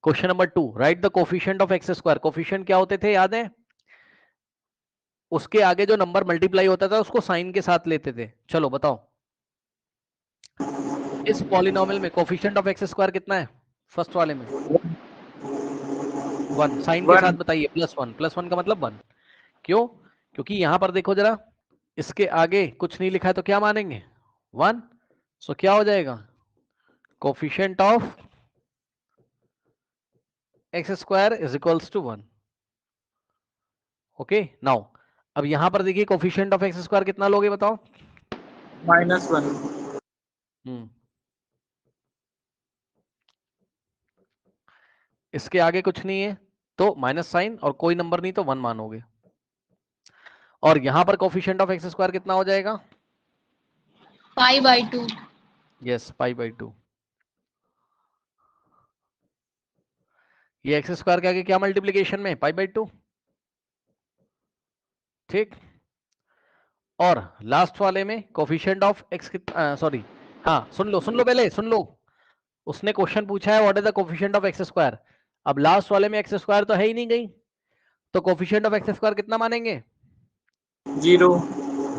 Question number 2, right the coefficient of x square. Coefficient क्या होते थे याद है? उसके आगे जो नंबर मल्टीप्लाई होता था उसको साइन के साथ लेते थे। चलो बताओ इस पॉलिनोमियल में कोफिशिएंट ऑफ एक्स स्क्वायर कितना है? फर्स्ट वाले में 1, साइन के साथ 1 बताइए, +1, +1 का मतलब 1। क्यों? क्योंकि यहां पर देखो जरा, इसके आगे कुछ नहीं लिखा है तो क्या मानेंगे? 1। सो क्या हो जाएगा? Coefficient of x square is equals to 1। Okay now, अब यहां पर देखिए कोफिशिएंट ऑफ एक्स स्क्वायर कितना लोगे बताओ? -1 इसके आगे कुछ नहीं है तो माइनस साइन, और कोई नंबर नहीं तो 1 मानोगे। और यहां पर कोफिशिएंट ऑफ एक्स स्क्वायर कितना हो जाएगा? π/2। यस, π/2। ये एक्स स्क्वायर के आगे क्या मल्टीप्लीकेशन में? π/2। ठीक। और लास्ट वाले में कोफिशिएंट ऑफ एक्स कितना, सॉरी, हाँ सुन लो पहले सुन लो। उसने क्वेश्चन पूछा है what is the coefficient of x square. अब लास्ट वाले में एक्स स्क्वायर तो है ही नहीं गई, तो कोफिशिएंट ऑफ एक्स स्क्वायर कितना मानेंगे? 0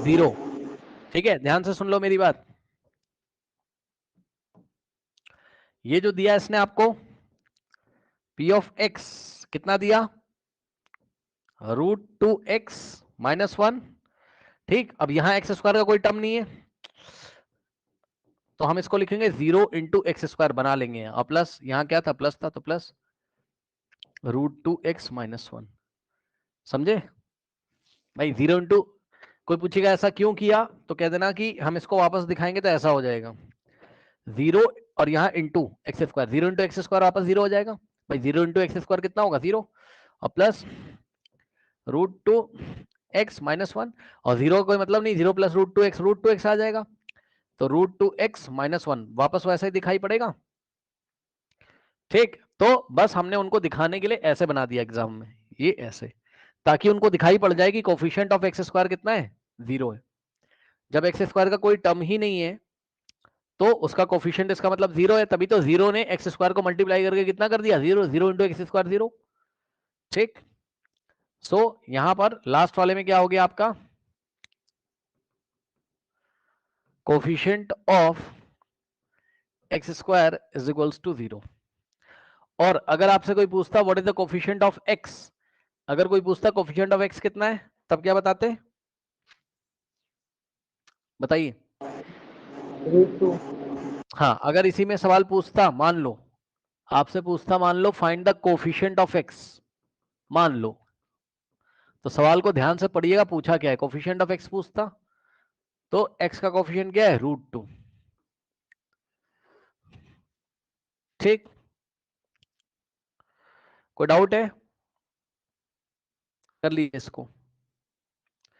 0। ठीक है, ध्यान से सुन लो मेरी बात। ये जो दिया इसने आपको p ऑफ x कितना दिया? √2x - 1। ठीक, अब यहां एक्स स्क्वायर का कोई टर्म नहीं है तो हम इसको लिखेंगे 0 इंटू एक्स स्क्वायर बना लेंगे, और प्लस यहां क्या था? प्लस था तो प्लस √2x - 1। समझे भाई? 0 इंटू, कोई पूछेगा ऐसा क्यों किया तो कह देना कि हम इसको वापस दिखाएंगे तो ऐसा हो जाएगा 0, और यहाँ into x square, 0 into x square वापस 0 हो जाएगा भाई। 0 इंटू एक्स स्क्वायर कितना होगा? 0, और प्लस √2x - 1, और 0 का कोई मतलब नहीं, 0 प्लस √2x आ जाएगा, तो √2x - 1 वापस वैसा ही दिखाई पड़ेगा। ठीक, तो बस हमने उनको दिखाने के लिए ऐसे बना दिया एग्जाम में, ये ऐसे, ताकि उनको दिखाई पड़ जाए कि कोफिशिएंट ऑफ एक्स स्क्वायर कितना है? 0 है। जब एक्स स्क्वायर का कोई टर्म ही नहीं है तो उसका कोफिशिएंट इसका मतलब 0 है, तभी तो 0 ने एक्स स्क्वायर को मल्टीप्लाई करके कितना कर दिया? 0। 0 इंटू एक्स स्क्वायर 0। ठीक, सो यहां पर लास्ट वाले में क्या हो गया आपका? Coefficient of x square is equals to 0। और अगर आपसे कोई पूछता what is the coefficient of x, अगर कोई पूछता कोफिशिएंट ऑफ एक्स कितना है, तब क्या बताते? बताइए। √2 हाँ, अगर इसी में सवाल पूछता, मान लो आपसे पूछता, मान लो find the coefficient of X, मान लो, तो सवाल को ध्यान से पढ़िएगा, पूछा क्या है? कोफिशिएंट ऑफ एक्स पूछता तो एक्स का कोफिशिएंट क्या है? √2। ठीक, कोई डाउट है? कर लीजिए इसको।